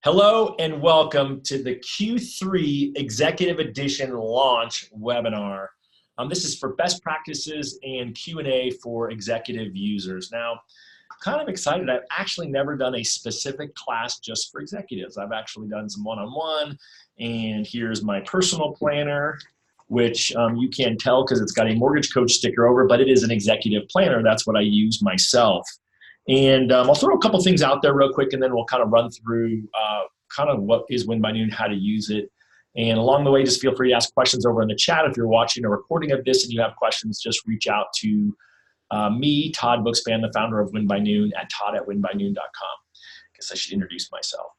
Hello and welcome to the Q3 Executive Edition launch webinar. This is for best practices and Q&A for executive users. Now, kind of excited. I've actually never done a specific class just for executives. I've actually done some one-on-one, and here's my personal planner, which you can't tell because it's got a mortgage coach sticker over, but it is an executive planner. That's what I use myself. And I'll throw a couple things out there real quick, and then we'll kind of run through kind of what is Win by Noon, how to use it. And along the way, just feel free to ask questions over in the chat. If you're watching a recording of this and you have questions, just reach out to me, Todd Bookspan, the founder of Win by Noon, at todd@winbynoon.com. I guess I should introduce myself.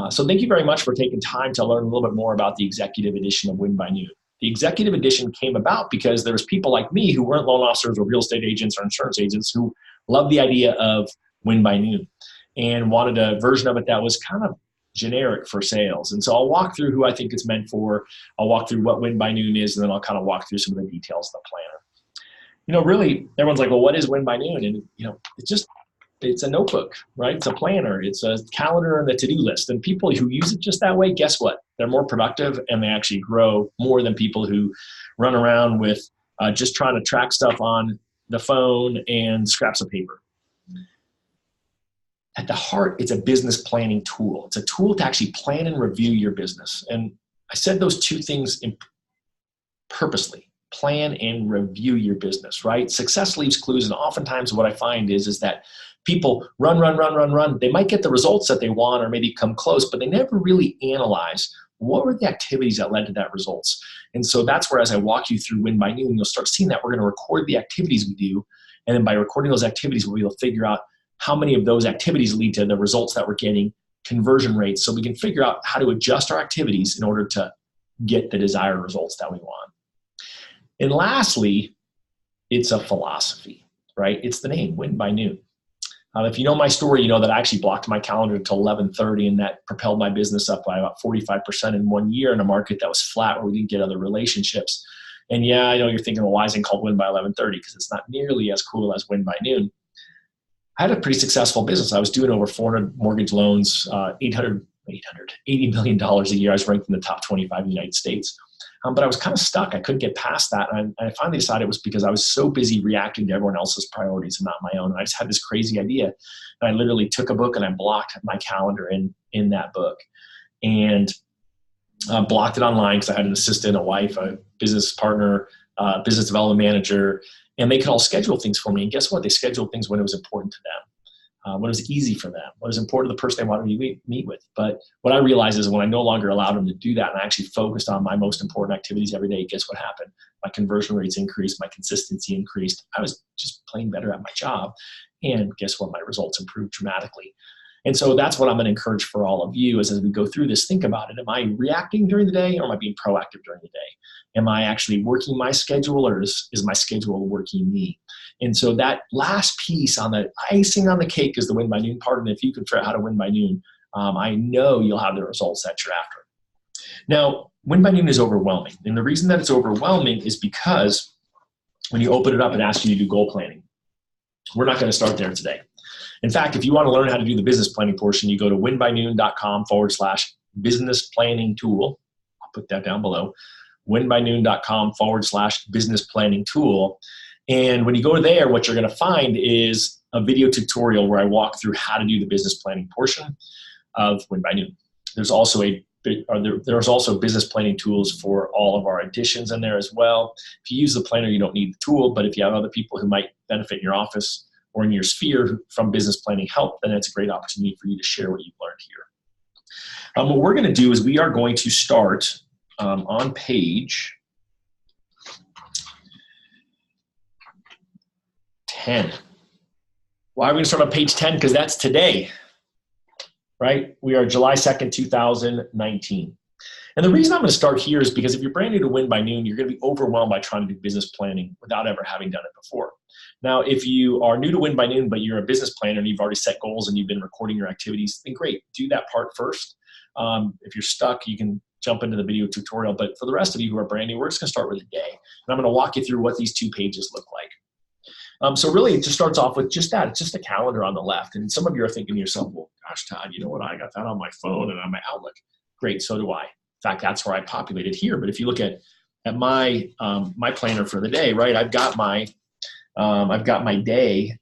So thank you very much for taking time to learn a little bit more about the executive edition of Win by Noon. The executive edition came about because there was people like me who weren't loan officers or real estate agents or insurance agents who loved the idea of Win by Noon and wanted a version of it that was kind of generic for sales. And so I'll walk through who I think it's meant for. I'll walk through what Win by Noon is, and then I'll kind of walk through some of the details of the planner. You know, really, everyone's like, well, what is Win by Noon? And, you know, it's a notebook, right? It's a planner. It's a calendar and a to-do list. And people who use it just that way, guess what? They're more productive and they actually grow more than people who run around with just trying to track stuff on the phone and scraps of paper. At the heart, it's a business planning tool. It's a tool to actually plan and review your business. And I said those two things purposely. Plan and review your business, right? Success leaves clues, and oftentimes what I find is that people run. They might get the results that they want or maybe come close, but they never really analyze what were the activities that led to that results. And so that's where, as I walk you through Win by Noon, you'll start seeing that we're going to record the activities we do, and then by recording those activities, we'll be able to figure out how many of those activities lead to the results that we're getting, conversion rates, so we can figure out how to adjust our activities in order to get the desired results that we want. And lastly, it's a philosophy, right? It's the name, Win by Noon. If you know my story, you know that I actually blocked my calendar until 11:30, and that propelled my business up by about 45% in 1 year in a market that was flat where we didn't get other relationships. And yeah, I know you're thinking, well, why isn't it called Win by 11:30? Because it's not nearly as cool as Win by Noon. I had a pretty successful business. I was doing over 400 mortgage loans, $80 million a year. I was ranked in the top 25 in the United States. But I was kind of stuck. I couldn't get past that. And I finally decided it was because I was so busy reacting to everyone else's priorities and not my own. And I just had this crazy idea. And I literally took a book and I blocked my calendar in that book. And blocked it online because I had an assistant, a wife, a business partner, business development manager, and they could all schedule things for me. And guess what? They scheduled things when it was important to them. When it was easy for them, what was important to the person they wanted to meet with. But what I realized is when I no longer allowed them to do that and I actually focused on my most important activities every day, guess what happened? My conversion rates increased, my consistency increased. I was just plain better at my job. And guess what? My results improved dramatically. And so that's what I'm going to encourage for all of you is as we go through this, think about it. Am I reacting during the day or am I being proactive during the day? Am I actually working my schedule or is my schedule working me? And so that last piece on the icing on the cake is the Win by Noon part. And if you can figure out how to Win by Noon, I know you'll have the results that you're after. Now, Win by Noon is overwhelming. And the reason that it's overwhelming is because when you open it up, it asks you to do goal planning. We're not going to start there today. In fact, if you want to learn how to do the business planning portion, you go to winbynoon.com/business planning tool. I'll put that down below. winbynoon.com/business planning tool. And when you go there, what you're going to find is a video tutorial where I walk through how to do the business planning portion of Win by Noon. There's also business planning tools for all of our editions in there as well. If you use the planner, you don't need the tool, but if you have other people who might benefit in your office or in your sphere from business planning help, then it's a great opportunity for you to share what you've learned here. What we're going to do is we are going to start on page 10. Why are we going to start on page 10? Because that's today, right? We are July 2nd, 2019. And the reason I'm going to start here is because if you're brand new to Win by Noon, you're going to be overwhelmed by trying to do business planning without ever having done it before. Now, if you are new to Win by Noon, but you're a business planner and you've already set goals and you've been recording your activities, then great, do that part first. If you're stuck, you can jump into the video tutorial. But for the rest of you who are brand new, we're just going to start with a day. And I'm going to walk you through what these 2 pages look like. So really it just starts off with just that. It's just a calendar on the left. And some of you are thinking to yourself, well, gosh, Todd, you know what? I got that on my phone and on my Outlook. Great. So do I. In fact, that's where I populated here. But if you look at my my planner for the day, right? I've got my day,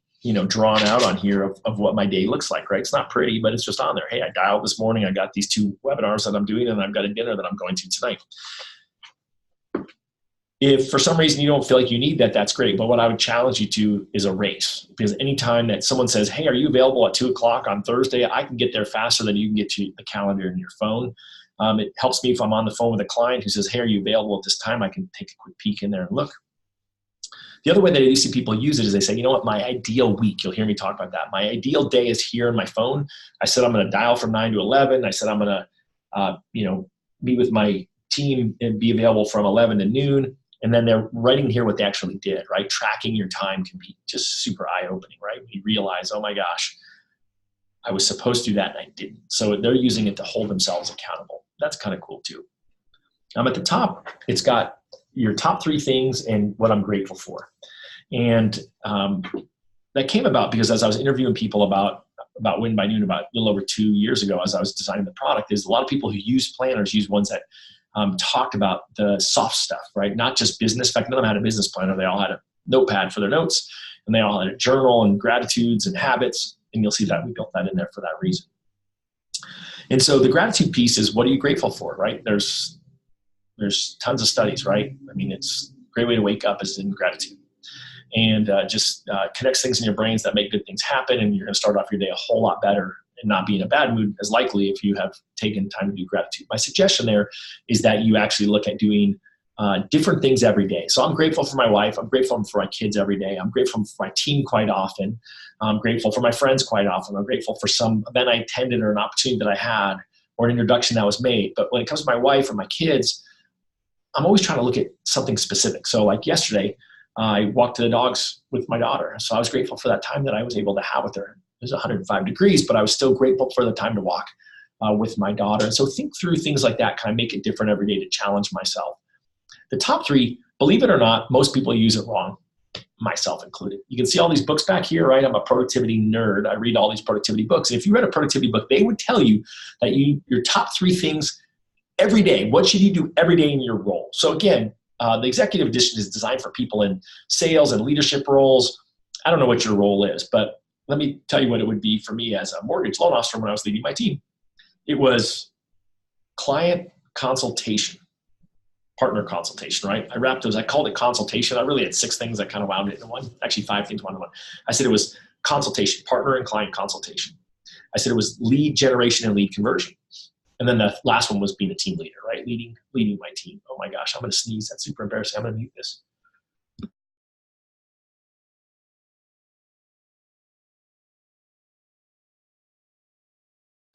drawn out on here of what my day looks like, right? It's not pretty, but it's just on there. Hey, I dialed this morning. I got these 2 webinars that I'm doing, and I've got a dinner that I'm going to tonight. If for some reason you don't feel like you need that, that's great. But what I would challenge you to is a race, because anytime that someone says, hey, are you available at 2 o'clock on Thursday? I can get there faster than you can get to the calendar in your phone. It helps me if I'm on the phone with a client who says, hey, are you available at this time? I can take a quick peek in there and look. The other way that I see people use it is they say, you know what, my ideal week, you'll hear me talk about that. My ideal day is here on my phone. I said I'm going to dial from 9 to 11. I said I'm going to, meet with my team and be available from 11 to noon. And then they're writing here what they actually did, right? Tracking your time can be just super eye-opening, right? You realize, oh my gosh, I was supposed to do that and I didn't. So they're using it to hold themselves accountable. That's kind of cool too. At the top, it's got your top 3 things and what I'm grateful for. And that came about because as I was interviewing people about Win by Noon about a little over 2 years ago, as I was designing the product, is a lot of people who use planners use ones that talked about the soft stuff, right? Not just business. In fact, none of them had a business planner. They all had a notepad for their notes, and they all had a journal and gratitudes and habits. And you'll see that we built that in there for that reason. And so the gratitude piece is, what are you grateful for, right? There's tons of studies, right? I mean, it's a great way to wake up is in gratitude. And just connects things in your brains that make good things happen, and you're going to start off your day a whole lot better and not be in a bad mood as likely if you have taken time to do gratitude. My suggestion there is that you actually look at doing different things every day. So I'm grateful for my wife. I'm grateful for my kids every day. I'm grateful for my team quite often. I'm grateful for my friends quite often. I'm grateful for some event I attended or an opportunity that I had or an introduction that was made. But when it comes to my wife or my kids, I'm always trying to look at something specific. So like yesterday, I walked to the dogs with my daughter. So I was grateful for that time that I was able to have with her. It was 105 degrees, but I was still grateful for the time to walk with my daughter. And so think through things like that, kind of make it different every day to challenge myself. The top 3, believe it or not, most people use it wrong, myself included. You can see all these books back here, right? I'm a productivity nerd. I read all these productivity books. And if you read a productivity book, they would tell you that your top 3 things every day, what should you do every day in your role? So again, the executive edition is designed for people in sales and leadership roles. I don't know what your role is, but let me tell you what it would be for me as a mortgage loan officer when I was leading my team. It was client consultation, partner consultation, right? I wrapped those, I called it consultation. I really had 6 things that kind of wound it into one, actually 5 things wound into one. I said it was consultation, partner and client consultation. I said it was lead generation and lead conversion. And then the last one was being a team leader, right? Leading my team. Oh my gosh, I'm going to sneeze. That's super embarrassing. I'm going to mute this.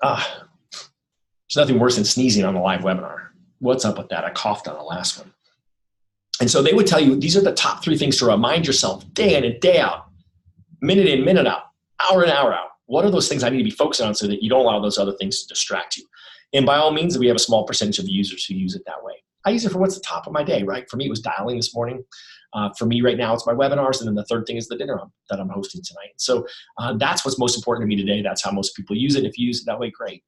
There's nothing worse than sneezing on a live webinar. What's up with that? I coughed on the last one. And so they would tell you, these are the top 3 things to remind yourself day in and day out, minute in, minute out, hour in, hour out. What are those things I need to be focused on so that you don't allow those other things to distract you? And by all means, we have a small percentage of users who use it that way. I use it for what's the top of my day, right? For me, it was dialing this morning. For me right now, it's my webinars. And then the third thing is the dinner that I'm hosting tonight. So that's what's most important to me today. That's how most people use it. If you use it that way, great.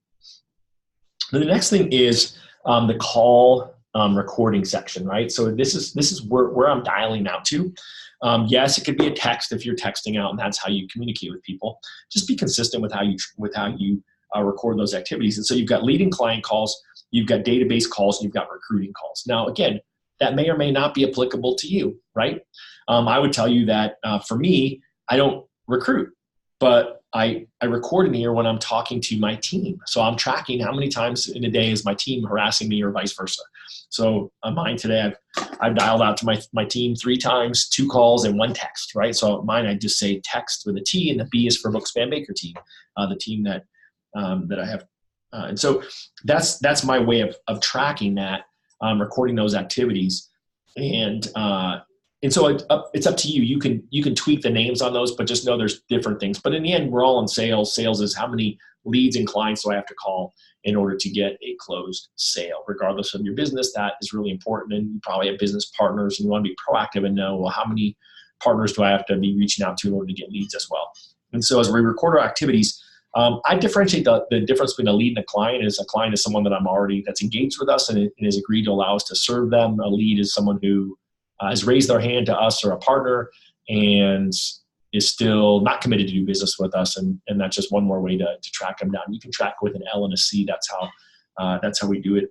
Then the next thing is the call recording section, right? So this is where I'm dialing out to. Yes, it could be a text if you're texting out, and that's how you communicate with people. Just be consistent with how you record those activities. And so you've got leading client calls, you've got database calls, and you've got recruiting calls. Now, again, that may or may not be applicable to you, right? I would tell you that for me, I don't recruit, but I record in here when I'm talking to my team. So I'm tracking how many times in a day is my team harassing me or vice versa. So on mine today, I've dialed out to my team 3 times, 2 calls and 1 text, right? So mine, I just say text with a T, and the B is for Bookspan Baker team, the team that I have. And so that's my way of tracking that, recording those activities. And so it's up to you. You can tweak the names on those, but just know there's different things. But in the end, we're all in sales. Sales is how many leads and clients do I have to call in order to get a closed sale. Regardless of your business, that is really important. And you probably have business partners, and you want to be proactive and know, well, how many partners do I have to be reaching out to in order to get leads as well? And so as we record our activities, I differentiate the difference between a lead and a client. Is a client is someone that that's engaged with us and has agreed to allow us to serve them. A lead is someone who has raised their hand to us or a partner and is still not committed to do business with us. And that's just one more way to track them down. You can track with an L and a C. That's how we do it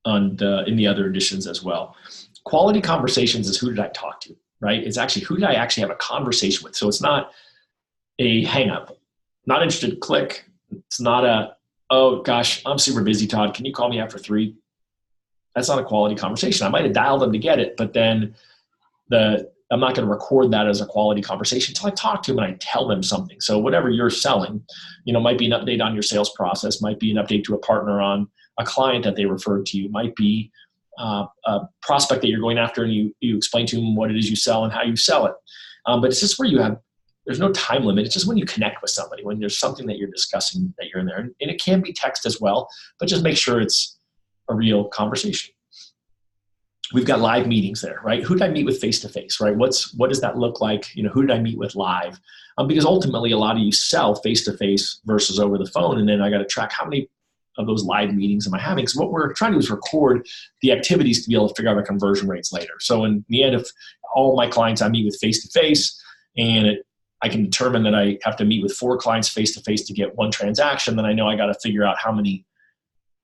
in the other editions as well. Quality conversations is who did I talk to, right? It's actually who did I actually have a conversation with. So it's not a hang up, not interested, click. It's not oh gosh, I'm super busy, Todd. Can you call me after 3? That's not a quality conversation. I might have dialed them to get it, but then I'm not going to record that as a quality conversation until I talk to them and I tell them something. So whatever you're selling, might be an update on your sales process, might be an update to a partner on a client that they referred to you, might be a prospect that you're going after and you explain to them what it is you sell and how you sell it. But it's just where there's no time limit. It's just when you connect with somebody, when there's something that you're discussing that you're in there. And it can be text as well, but just make sure it's a real conversation. We've got live meetings there, right? Who did I meet with face-to-face, right? What does that look like? Who did I meet with live? Because ultimately a lot of you sell face-to-face versus over the phone. And then I got to track how many of those live meetings am I having? So what we're trying to do is record the activities to be able to figure out our conversion rates later. So in the end, if all my clients I meet with face-to-face and I can determine that I have to meet with 4 clients face-to-face to get 1 transaction, then I know I got to figure out how many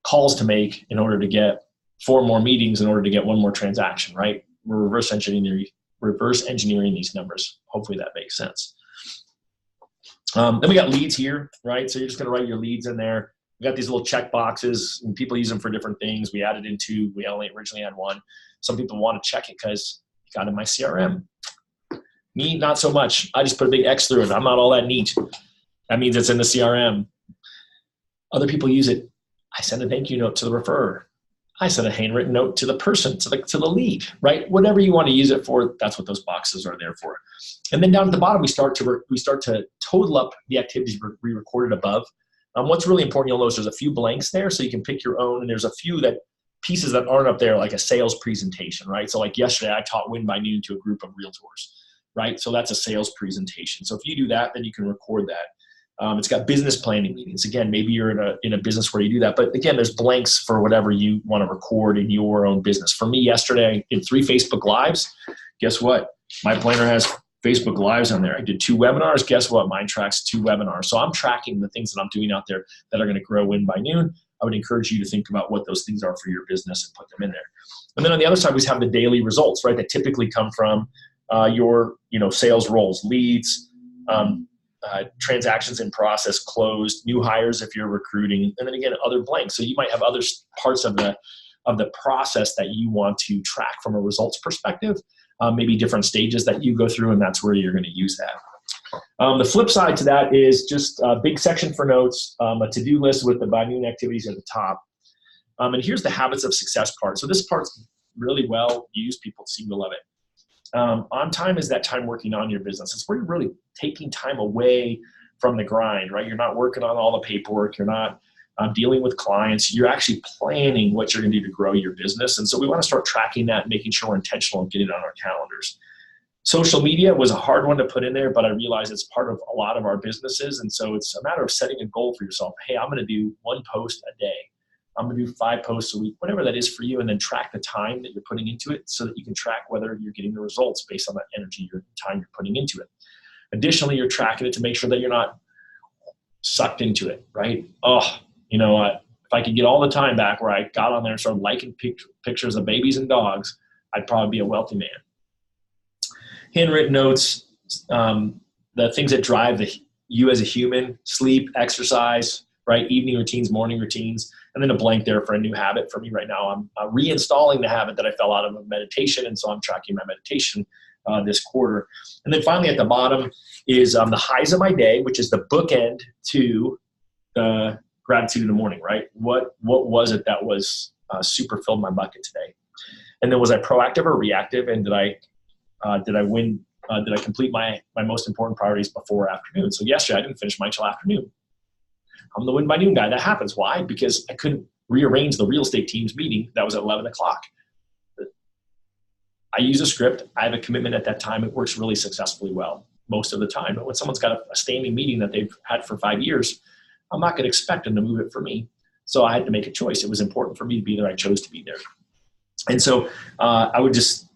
calls to make in order to get 4 more meetings in order to get 1 more transaction, right? We're reverse engineering these numbers. Hopefully that makes sense. Then we got leads here, right? So you're just going to write your leads in there. We got these little check boxes and people use them for different things. We added in 2. We only originally had 1. Some people want to check it because it got in my CRM. Me, not so much. I just put a big X through it. I'm not all that neat. That means it's in the CRM. Other people use it. I send a thank you note to the referrer. I send a handwritten note to the person, to the lead, right? Whatever you want to use it for, that's what those boxes are there for. And then down at the bottom, we start to total up the activities we recorded above. What's really important, you'll notice there's a few blanks there, so you can pick your own, and there's a few pieces that aren't up there, like a sales presentation, right? So like yesterday, I taught Win by Noon to a group of realtors, right? So that's a sales presentation. So if you do that, then you can record that. It's got business planning meetings. Again, maybe you're in a business where you do that. But again, there's blanks for whatever you want to record in your own business. For me, yesterday, I did 3 Facebook Lives. Guess what? My planner has Facebook Lives on there. I did 2 webinars. Guess what? Mine tracks 2 webinars. So I'm tracking the things that I'm doing out there that are going to grow Win by Noon. I would encourage you to think about what those things are for your business and put them in there. And then on the other side, we have the daily results, right? That typically come from your sales roles, leads, transactions in process, closed, new hires if you're recruiting, and then again, other blanks. So you might have other parts of the process that you want to track from a results perspective, maybe different stages that you go through, and that's where you're going to use that. The flip side to that is just a big section for notes, a to-do list with the by noon activities at the top. And here's the habits of success part. So this part's really well used. People seem to love it. On time is that time working on your business. It's where you're really taking time away from the grind, right? You're not working on all the paperwork. You're not dealing with clients. You're actually planning what you're going to do to grow your business. And so we want to start tracking that and making sure we're intentional and getting it on our calendars. Social media was a hard one to put in there, but I realize it's part of a lot of our businesses. And so it's a matter of setting a goal for yourself. Hey, I'm going to do 1 post a day. I'm going to do 5 posts a week, whatever that is for you, and then track the time that you're putting into it so that you can track whether you're getting the results based on that energy or time you're putting into it. Additionally, you're tracking it to make sure that you're not sucked into it, right? If I could get all the time back where I got on there and started liking pictures of babies and dogs, I'd probably be a wealthy man. Handwritten notes, the things that drive you as a human, sleep, exercise, right? Evening routines, morning routines, and then a blank there for a new habit. For me right now, I'm reinstalling the habit that I fell out of meditation, and so I'm tracking my meditation this quarter. And then finally at the bottom is the highs of my day, which is the bookend to the gratitude in the morning, right? What was it that was super filled my bucket today? And then was I proactive or reactive? And did I win? Did I complete my most important priorities before afternoon? So yesterday I didn't finish mine till afternoon. I'm the Win by Noon guy. That happens. Why? Because I couldn't rearrange the real estate team's meeting that was at 11 o'clock. I use a script. I have a commitment at that time. It works really successfully well most of the time. But when someone's got a standing meeting that they've had for 5 years, I'm not going to expect them to move it for me. So I had to make a choice. It was important for me to be there. I chose to be there. And so I would just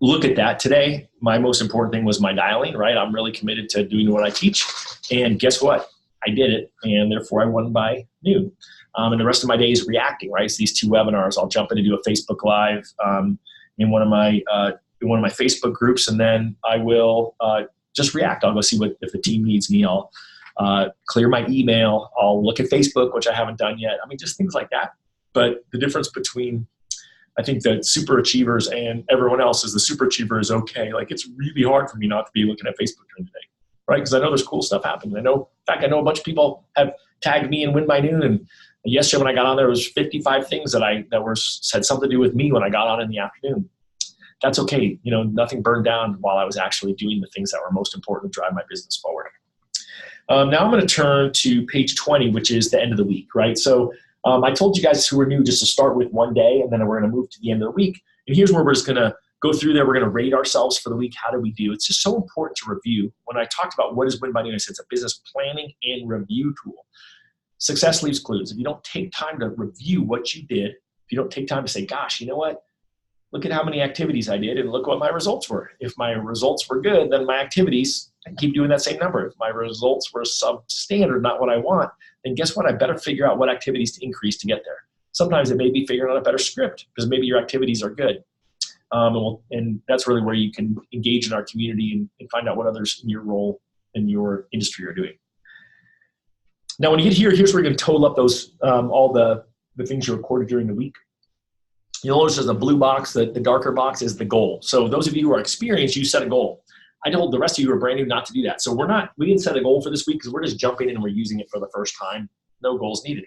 look at that. Today, my most important thing was my dialing, right? I'm really committed to doing what I teach. And guess what? I did it. And therefore I won by noon. And the rest of my day is reacting, right? So these 2 webinars, I'll jump in and do a Facebook Live in one of my Facebook groups, and then I will just react. I'll go see if the team needs me. I'll clear my email. I'll look at Facebook, which I haven't done yet. I mean, just things like that. But the difference between, I think, the super achievers and everyone else is the super achiever is okay. Like, it's really hard for me not to be looking at Facebook during the day, right? Because I know there's cool stuff happening. In fact, I know a bunch of people have tagged me in Win by Noon, and yesterday when I got on, there was 55 things that had something to do with me when I got on in the afternoon. That's okay. Nothing burned down while I was actually doing the things that were most important to drive my business forward. Now I'm going to turn to page 20, which is the end of the week, right? So I told you guys who are new just to start with one day, and then we're going to move to the end of the week. And here's where we're just going to go through there. We're going to rate ourselves for the week. How did we do? It's just so important to review. When I talked about what is Win by Noon, I said it's a business planning and review tool. Success leaves clues. If you don't take time to review what you did, if you don't take time to say, gosh, you know what? Look at how many activities I did and look what my results were. If my results were good, then my activities, I keep doing that same number. If my results were substandard, not what I want, then guess what? I better figure out what activities to increase to get there. Sometimes it may be figuring out a better script because maybe your activities are good. And that's really where you can engage in our community and find out what others in your role in your industry are doing. Now, when you get here, here's where you're going to total up those all the things you recorded during the week. You'll notice there's a blue box. The darker box is the goal. So those of you who are experienced, you set a goal. I told the rest of you who are brand new not to do that. So we didn't set a goal for this week because we're just jumping in and we're using it for the first time. No goals needed.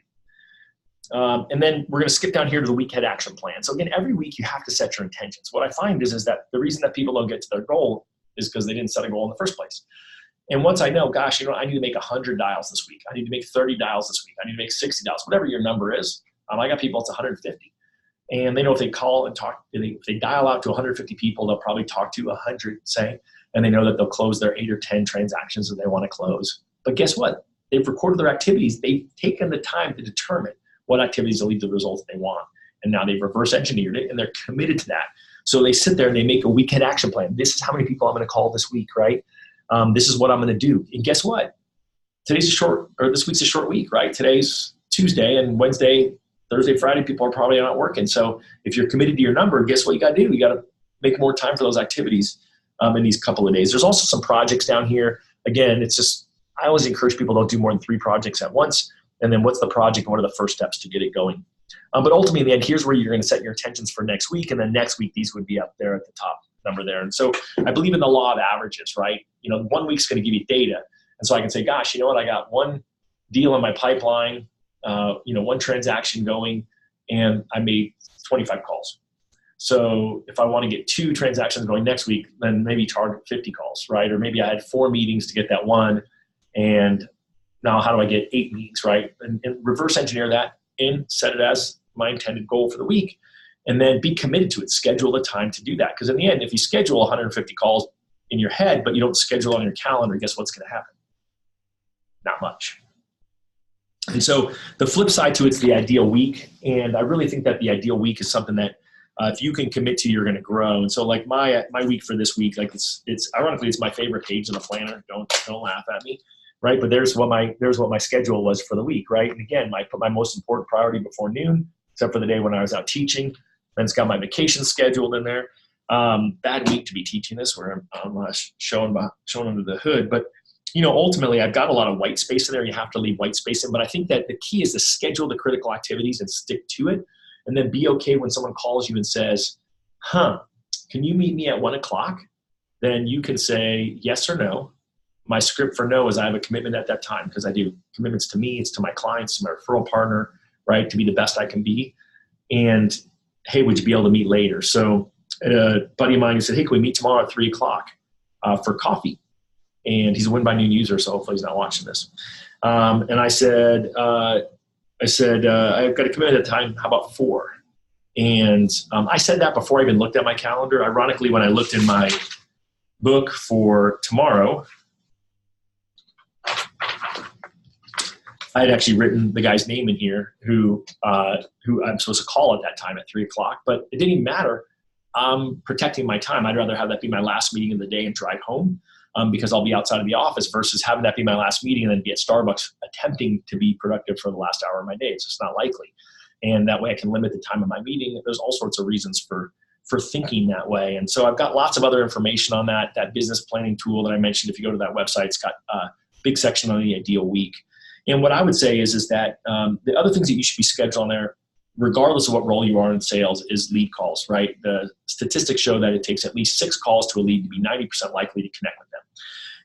And then we're going to skip down here to the week ahead action plan. So again, every week you have to set your intentions. What I find is that the reason that people don't get to their goal is because they didn't set a goal in the first place. And once I know, gosh, I need to make 100 dials this week. I need to make 30 dials this week. I need to make 60 dials, whatever your number is. I got people, it's 150. And they know if they call and talk, if they dial out to 150 people, they'll probably talk to 100, say, and they know that they'll close their 8 or 10 transactions that they want to close. But guess what? They've recorded their activities. They've taken the time to determine what activities will lead to the results they want. And now they've reverse engineered it and they're committed to that. So they sit there and they make a weekend action plan. This is how many people I'm going to call this week, right? This is what I'm going to do. And guess what? This week's a short week, right? Today's Tuesday, and Wednesday, Thursday, Friday, people are probably not working. So if you're committed to your number, guess what you got to do? You got to make more time for those activities in these couple of days. There's also some projects down here. Again, I always encourage people don't do more than 3 projects at once. And then what's the project and what are the first steps to get it going? But ultimately, in the end, here's where you're going to set your intentions for next week. And then next week, these would be up there at the top number there. And so I believe in the law of averages, right? 1 week's going to give you data. And so I can say, gosh, you know what? I got one deal in my pipeline, one transaction going, and I made 25 calls. So if I want to get 2 transactions going next week, then maybe target 50 calls, right? Or maybe I had 4 meetings to get that one, and now how do I get 8 meetings, right? And reverse engineer that and set it as my intended goal for the week, and then be committed to it. Schedule the time to do that. Because in the end, if you schedule 150 calls in your head, but you don't schedule on your calendar, guess what's going to happen? Not much. And so the flip side to it's the ideal week. And I really think that the ideal week is something that if you can commit to, you're going to grow. And so like my week for this week, like it's ironically, it's my favorite page in the planner. Don't laugh at me. Right. But there's what my schedule was for the week. Right. And again, I put my most important priority before noon, except for the day when I was out teaching. Then it's got my vacation scheduled in there. Bad week to be teaching this where I'm showing under the hood. But, ultimately I've got a lot of white space in there. You have to leave white space in. But I think that the key is to schedule the critical activities and stick to it. And then be okay when someone calls you and says, can you meet me at 1:00? Then you can say yes or no. My script for no is I have a commitment at that time, because I do commitments to me, it's to my clients, to my referral partner, right, to be the best I can be. And, hey, would you be able to meet later? So a buddy of mine who said, hey, can we meet tomorrow at 3:00 for coffee? And he's a Win by Noon user, so hopefully he's not watching this. And I said, I've got a commitment at that time. How about 4? And I said that before I even looked at my calendar. Ironically, when I looked in my book for tomorrow, I had actually written the guy's name in here who I'm supposed to call at that time at 3 o'clock, but it didn't even matter. I'm protecting my time. I'd rather have that be my last meeting of the day and drive home because I'll be outside of the office versus having that be my last meeting and then be at Starbucks attempting to be productive for the last hour of my day. It's just not likely. And that way I can limit the time of my meeting. There's all sorts of reasons for thinking that way. And so I've got lots of other information on that business planning tool that I mentioned. If you go to that website, it's got a big section on the ideal week. And what I would say is that the other things that you should be scheduled on there, regardless of what role you are in sales, is lead calls, right? The statistics show that it takes at least 6 calls to a lead to be 90% likely to connect with them.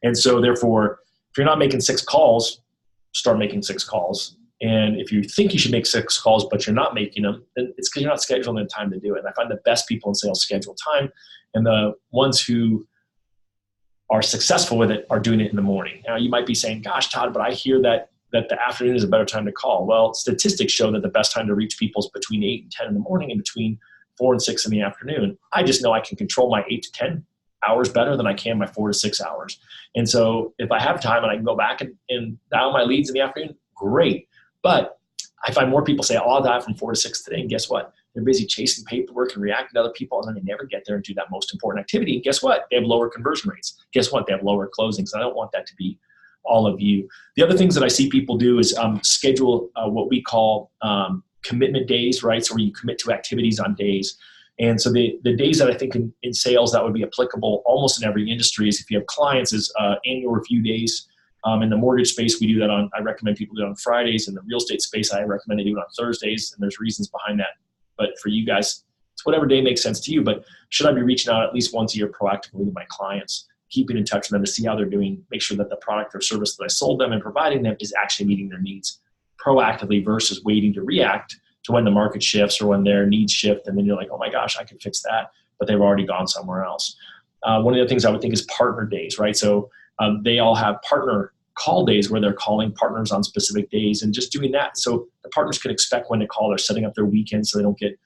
And so therefore, if you're not making 6 calls, start making 6 calls. And if you think you should make 6 calls, but you're not making them, then it's because you're not scheduling the time to do it. And I find the best people in sales schedule time, and the ones who are successful with it are doing it in the morning. Now, you might be saying, gosh, Todd, but I hear that the afternoon is a better time to call. Well, statistics show that the best time to reach people is between 8 and 10 in the morning and between 4 and 6 in the afternoon. I just know I can control my 8 to 10 hours better than I can my 4 to 6 hours. And so if I have time and I can go back and dial my leads in the afternoon, great. But I find more people say, oh, I'll dial from 4 to 6 today. And guess what? They're busy chasing paperwork and reacting to other people, and then they never get there and do that most important activity. And guess what? They have lower conversion rates. Guess what? They have lower closings. I don't want that to be all of you. The other things that I see people do is schedule what we call commitment days, right? So where you commit to activities on days. And so the days that I think in sales that would be applicable almost in every industry is if you have clients is annual review days. In the mortgage space, we do that I recommend people do it on Fridays. In the real estate space, I recommend they do it on Thursdays. And there's reasons behind that. But for you guys, it's whatever day makes sense to you. But should I be reaching out at least once a year proactively to my clients, keeping in touch with them to see how they're doing, make sure that the product or service that I sold them and providing them is actually meeting their needs proactively versus waiting to react to when the market shifts or when their needs shift. And then you're like, oh my gosh, I could fix that, but they've already gone somewhere else. One of the things I would think is partner days, right? So they all have partner call days where they're calling partners on specific days and just doing that. So the partners can expect when to call. They're setting up their weekends so they don't get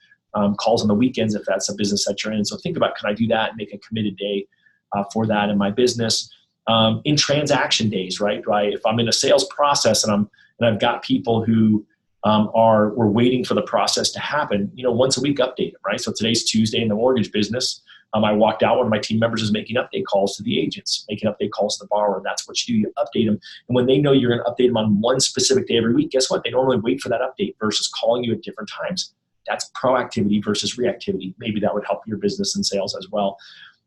calls on the weekends if that's a business that you're in. So think about, can I do that and make a committed day for that in my business? In transaction days, right? If I'm in a sales process and I've got people who we're waiting for the process to happen, once a week update them, right? So today's Tuesday in the mortgage business. I walked out, one of my team members is making update calls to the agents, making update calls to the borrower. That's what you do. You update them. And when they know you're going to update them on one specific day every week, guess what? They normally wait for that update versus calling you at different times. That's proactivity versus reactivity. Maybe that would help your business and sales as well.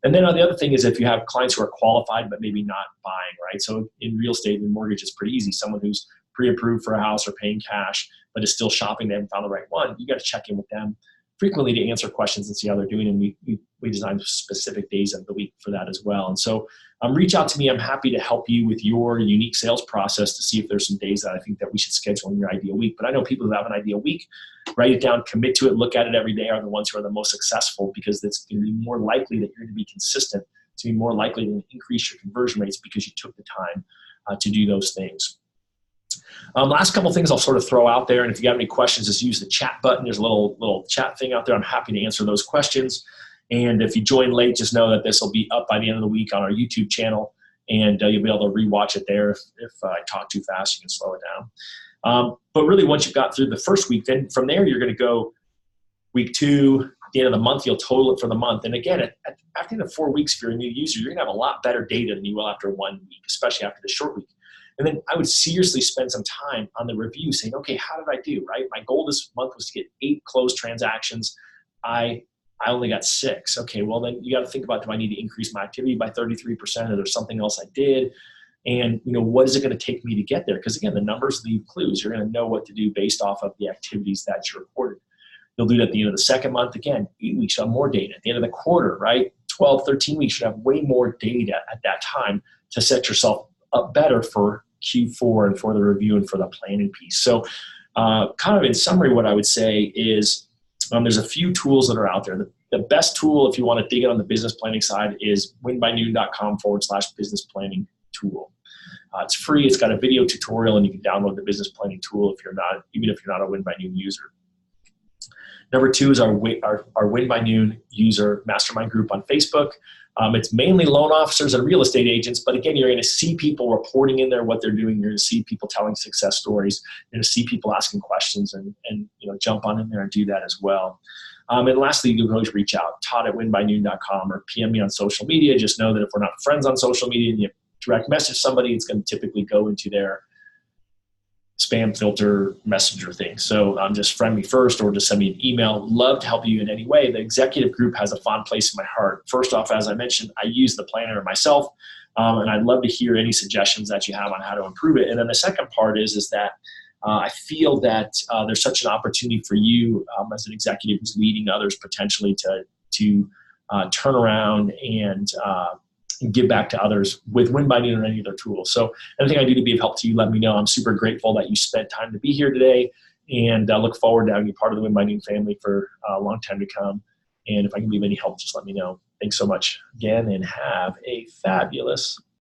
And then the other thing is if you have clients who are qualified but maybe not buying, right? So in real estate and mortgage, it's pretty easy. Someone who's pre-approved for a house or paying cash but is still shopping, they haven't found the right one. You got to check in with them frequently to answer questions and see how they're doing. And we design specific days of the week for that as well. And so reach out to me. I'm happy to help you with your unique sales process to see if there's some days that I think that we should schedule in your ideal week. But I know people who have an ideal week, write it down, commit to it, look at it every day, are the ones who are the most successful because it's going to be more likely that you're going to be consistent. It's going to be more likely to increase your conversion rates because you took the time to do those things. Last couple things I'll sort of throw out there, and if you got any questions, just use the chat button. There's a little chat thing out there. I'm happy to answer those questions. And if you join late, just know that this will be up by the end of the week on our YouTube channel, and you'll be able to rewatch it there. If I talk too fast, you can slow it down. But really, once you've got through the first week, then from there, you're going to go week 2. At the end of the month, you'll total it for the month. And again, after the 4 weeks, if you're a new user, you're going to have a lot better data than you will after 1 week, especially after the short week. And then I would seriously spend some time on the review saying, okay, how did I do, right? My goal this month was to get 8 closed transactions. I only got 6. Okay, well then you got to think about, do I need to increase my activity by 33%? Or there's something else I did? And what is it going to take me to get there? Because again, the numbers leave clues. You're going to know what to do based off of the activities that you reported. You'll do it at the end of the second month. Again, 8 weeks, you'll have more data. At the end of the quarter, right? 12, 13 weeks, you have way more data at that time to set yourself up better for Q4 and for the review and for the planning piece. So kind of in summary, what I would say is there's a few tools that are out there. The best tool, if you want to dig in on the business planning side, is winbynoon.com/business planning tool. It's free. It's got a video tutorial, and you can download the business planning tool even if you're not a Win by Noon user. Number two is our Win by Noon user mastermind group on Facebook. It's mainly loan officers and real estate agents, but again, you're going to see people reporting in there what they're doing. You're going to see people telling success stories. You're going to see people asking questions, and jump on in there and do that as well. And lastly, you can always reach out, todd@winbynoon.com, or PM me on social media. Just know that if we're not friends on social media and you direct message somebody, it's going to typically go into their spam filter messenger thing. So just friend me first, or just send me an email. Love to help you in any way. The executive group has a fond place in my heart. First off, as I mentioned, I use the planner myself, and I'd love to hear any suggestions that you have on how to improve it. And then the second part is that I feel that there's such an opportunity for you as an executive who's leading others potentially to turn around and give back to others with Win by Noon or any other tools. So anything I do to be of help to you, let me know. I'm super grateful that you spent time to be here today, and I look forward to having you part of the Win by Noon family for a long time to come. And if I can be of any help, just let me know. Thanks so much again, and have a fabulous